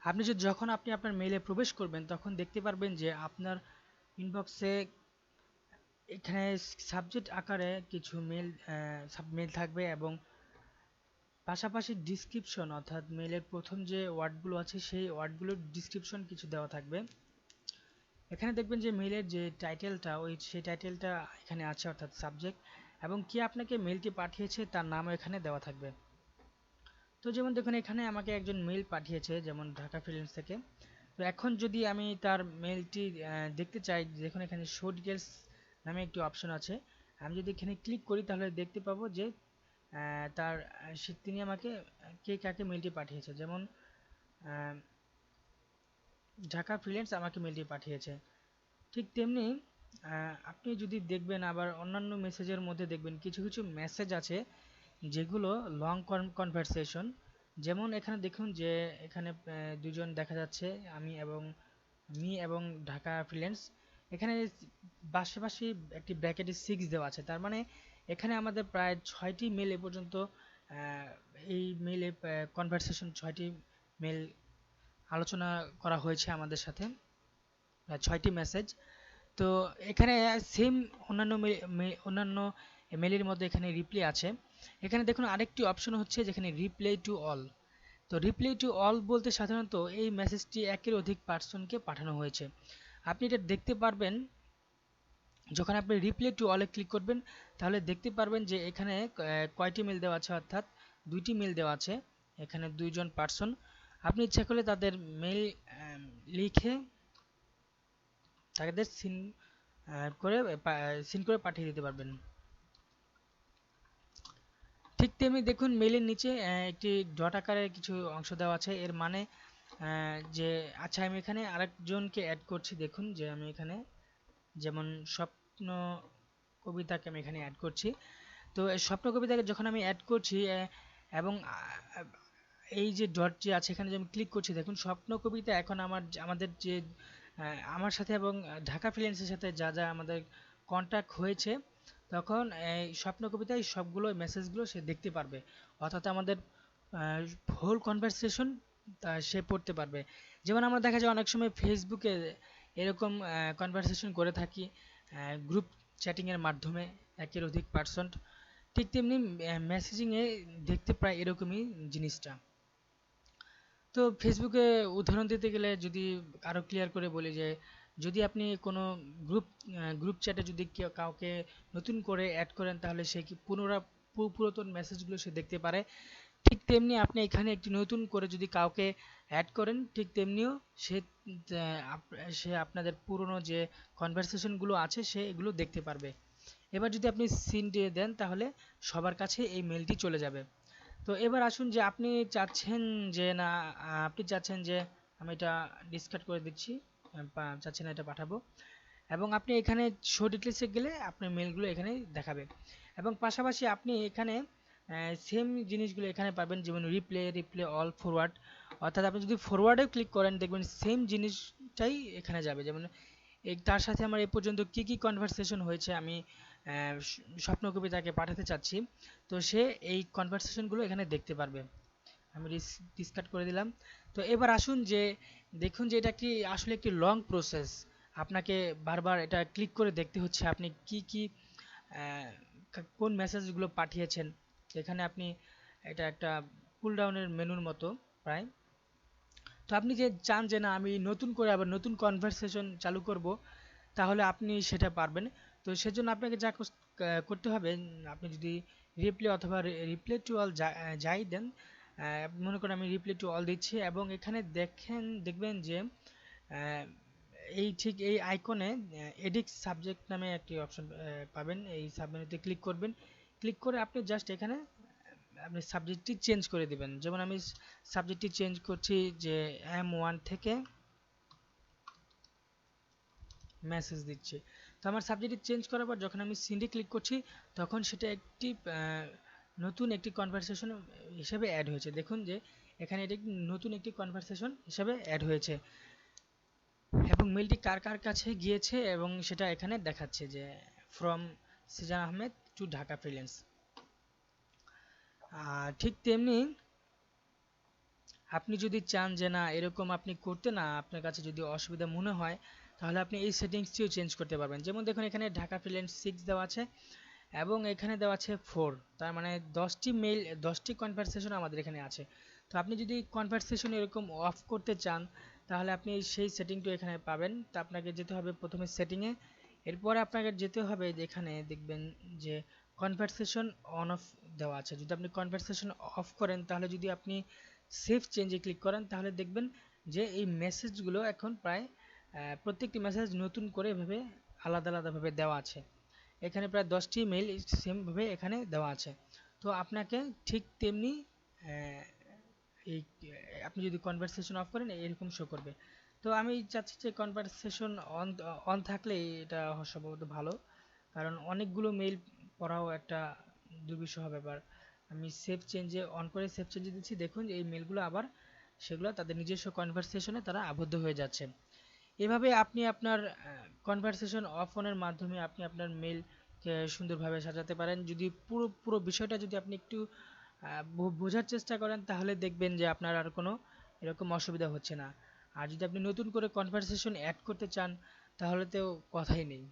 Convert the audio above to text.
আপনি যদি যখন আপনি আপনার মেইলে প্রবেশ করবেন তখন দেখতে পারবেন যে আপনার ইনবক্সে এখানে সাবজেক্ট আকারে কিছু মেইল থাকবে এবং পাশাপাশি ডিসক্রিপশন অর্থাৎ মেইলের প্রথম যে ওয়ার্ডগুলো আছে সেই ওয়ার্ডগুলোর ডিসক্রিপশন কিছু দেওয়া থাকবে। এখানে দেখবেন যে মেইলের যে টাইটেলটা সেই টাইটেলটা এখানে আছে অর্থাৎ সাবজেক্ট, এবং কে আপনাকে মেইলটি পাঠিয়েছে তার নামও এখানে দেওয়া থাকবে। তো যেমন দেখুন এখানে আমাকে একজন মেইল পাঠিয়েছে যেমন ঢাকা ফ্রিল্যান্স থেকে। তো এখন যদি আমি তার মেইলটি দেখতে চাই, দেখুন এখানে শো ডিটেলস নামে একটি অপশন আছে। আমি যদি এখানে ক্লিক করি তাহলে দেখতে পাবো যে তিনি আমাকে কে কাকে মেইলটি পাঠিয়েছে। যেমন আহ, ঢাকা ফ্রিল্যান্স আমাকে মেইলটি পাঠিয়েছে। ঠিক তেমনি আপনি যদি দেখবেন আবার অন্যান্য মেসেজের মধ্যে দেখবেন কিছু কিছু মেসেজ আছে যেগুলো লং কনভারসেশন। যেমন এখানে দেখুন যে এখানে দুজন দেখা যাচ্ছে, আমি এবং ঢাকা ফ্রিল্যান্স। এখানে পাশাপাশি একটি ব্র্যাকেটে 6 দেওয়া আছে, তার মানে এখানে আমাদের প্রায় 6টি মেল এ পর্যন্ত এই মেইলে কনভারসেশন 6টি মেল আলোচনা করা হয়েছে আমাদের সাথে, 6টি মেসেজ। তো এখানে সেম অন্যান্য মেলের মধ্যে এখানে রিপ্লাই আছে। এখানে দেখুন আরেকটি অপশন হচ্ছে যেখানে রিপ্লাই টু অল। তো রিপ্লাই টু অল বলতে সাধারণত এই মেসেজটি একের অধিক পার্সনকে পাঠানো হয়েছে। আপনি এটা দেখতে পারবেন যখন আপনি রিপ্লাই টু অলে ক্লিক করবেন, তাহলে দেখতে পারবেন যে এখানে কয়টি মেল দেওয়া আছে, অর্থাৎ 2টি মেল দেওয়া আছে। এখানে 2জন পার্সন, আপনি ইচ্ছা করলে তাদের মেল লিখে তাদের সিন করে পাঠিয়ে দিতে পারবেন। ঠিক তেমনি দেখুন মেইলের নিচে একটি ডট আকারে কিছু অংশ দেওয়া আছে, এর মানে যে আচ্ছা আমি এখানে আরেকজনকে অ্যাড করছি। দেখুন যে আমি এখানে যেমন স্বপ্ন কবিতাকে আমি এখানে অ্যাড করছি। তো এই স্বপ্ন কবিতাকে যখন আমি অ্যাড করছি এবং এই যে ডট যে আছে এখানে যে আমি ক্লিক করছি, দেখুন স্বপ্ন কবিতা এখন আমাদের যে আমার সাথে এবং ঢাকা ফ্রিল্যান্সের সাথে যা যা আমাদের কন্ট্যাক্ট হয়েছে, তখন এই স্বপ্ন কবিতায় সবগুলো মেসেজগুলো সে দেখতে পারবে, অর্থাৎ আমাদের হোল কনভারসেশন সে পড়তে পারবে। যেমন আমরা দেখা যায় অনেক সময় ফেসবুকে এরকম কনভারসেশন করে থাকি গ্রুপ চ্যাটিংয়ের মাধ্যমে একের অধিক পার্সন। ঠিক তেমনি মেসেজিংয়ে দেখতে প্রায় এরকমই জিনিসটা। তো ফেসবুকে উদাহরণ দিতে গেলে যদি আরো ক্লিয়ার করে বলি যে যদি আপনি কোনো গ্রুপ চ্যাটে যদি কাউকে নতুন করে অ্যাড করেন তাহলে সে কি পুরাতন মেসেজগুলো সে দেখতে পারে। ঠিক তেমনি আপনি এখানে একটি নতুন করে যদি কাউকে অ্যাড করেন ঠিক তেমনিও সে সে আপনাদের পুরনো যে কনভারসেশনগুলো আছে সে এগুলো দেখতে পারবে। এবার যদি আপনি সিন দিয়ে দেন তাহলে সবার কাছে এই মেলটি চলে যাবে। তো এবার আসুন যে আপনি চাচ্ছেন যে না আপনি চাচ্ছেন যে আমি এটা ডিসকার্ড করে দিচ্ছি, চাচ্ছেন এটা পাঠাবো, এবং আপনি এখানে শো ডিটেলসে গেলে আপনার মেলগুলো এখানে দেখাবে। এবং পাশাপাশি আপনি এখানে সেম জিনিসগুলো এখানে পাবেন, যেমন রিপ্লে অল, ফরওয়ার্ড। অর্থাৎ আপনি যদি ফরওয়ার্ডেও ক্লিক করেন দেখবেন সেম জিনিসটাই এখানে যাবে। যেমন তার সাথে আমার এ পর্যন্ত কি কি কনভারসেশন হয়েছে আমি স্বপ্ন কবিতাকে পাঠাতে চাচ্ছি, তো সে এই কনভারসেশনগুলো এখানে দেখতে পারবে। আমি ডিসকার্ড করে দিলাম। তো এবার আসুন যে দেখুন যে এটা কি আসলে একটি লং প্রসেস, আপনাকে বারবার এটা ক্লিক করে দেখতে হচ্ছে আপনি কি কি কোন মেসেজগুলো পাঠিয়েছেন। এখানে আপনি এটা একটা পুল ডাউনের মেনুর মতো প্রায়। তো আপনি যে চান যে না আমি নতুন করে আবার নতুন কনভারসেশন চালু করব, তাহলে আপনি সেটা পারবেন। তো সেজন্য আপনাকে যা করতে হবে, আপনি যদি রিপ্লে অথবা রিপ্লে টু অল যাই দেন, মনে করেন আমি রিপ্লে টু অল দিচ্ছি এবং এখানে দেখবেন যে আহ, ঠিক এই আইকনে এডিট সাবজেক্ট নামে একটি অপশন পাবেন। এই সাবমেনুতে ক্লিক করবেন, ক্লিক করে আপনি জাস্ট এখানে আপনি সাবজেক্টটি চেঞ্জ করে দিবেন। যেমন আমি সাবজেক্টটি চেঞ্জ করছি যে M1 থেকে মেসেজ দিচ্ছি। তো আমার সাবজেক্টটি চেঞ্জ করার পর যখন আমি সিন্ডি ক্লিক করছি তখন সেটা একটি নতুন একটি কনভারসেশন হিসেবে অ্যাড হয়েছে। দেখুন যে এখানে এটি নতুন একটি কনভারসেশন হিসেবে অ্যাড হয়েছে এবং মেলটি কার কার কাছে গিয়েছে এবং সেটা এখানে দেখাচ্ছে যে from Sijan Ahmed to Dhaka freelance. ঠিক তেমনি আপনি যদি চান যে না এরকম আপনি করতে, না আপনার কাছে যদি অসুবিধা মনে হয়, তাহলে আপনি এই সেটিংসটিও চেঞ্জ করতে পারবেন। যেমন দেখুন এখানে ঢাকা ফ্রিল্যান্স 6 দেওয়া আছে এবং এখানে দেওয়া আছে 4, তার মানে 10টি মেইল 10টি কনভারসেশন আমাদের এখানে আছে। তো আপনি যদি কনভারসেশন এরকম অফ করতে চান, তাহলে আপনি সেই সেটিংটা এখানে পাবেন। তা আপনাকে যেতে হবে প্রথমে সেটিংয়ে, এরপরে আপনাকে যেতে হবে এখানে দেখবেন যে কনভারসেশন অন অফ দেওয়া আছে। যদি আপনি কনভারসেশন অফ করেন, তাহলে যদি আপনি সেভ চেঞ্জে ক্লিক করেন, তাহলে দেখবেন যে এই মেসেজগুলো এখন প্রায় প্রত্যেকটি মেসেজ নতুন করে এভাবে আলাদা আলাদাভাবে দেওয়া আছে। এখানে প্রায় 10টি মেইল সেমভাবে এখানে দেওয়া আছে। তো আপনাকে ঠিক তেমনি আহ, এই আপনি যদি কনভারসেশন অফ করেন এরকম শো করবে। তো আমি চাচ্ছি যে কনভারসেশন অন অন থাকলে এটা সম্ভবত ভালো, কারণ অনেকগুলো মেইল পড়াও একটা দুর্বিষহ ব্যাপার। আমি সেভ চেঞ্জে অন করে সেভ চেঞ্জে দিচ্ছি, দেখুন যে এই মেইলগুলো আবার সেগুলো তাদের নিজস্ব কনভারসেশনে তারা আবদ্ধ হয়ে যাচ্ছে। এভাবে আপনি আপনার কনভারসেশন অফ অনের মাধ্যমে আপনি আপনার মেইলকে সুন্দরভাবে সাজাতে পারেন। যদি পুরো পুরো বিষয়টা যদি আপনি একটু বোঝার চেষ্টা করেন, তাহলে দেখবেন যে আপনার আর কোনো এরকম অসুবিধা হচ্ছে না। আর যদি আপনি নতুন করে কনভারসেশন অ্যাড করতে চান, তাহলে তো কথাই নেই।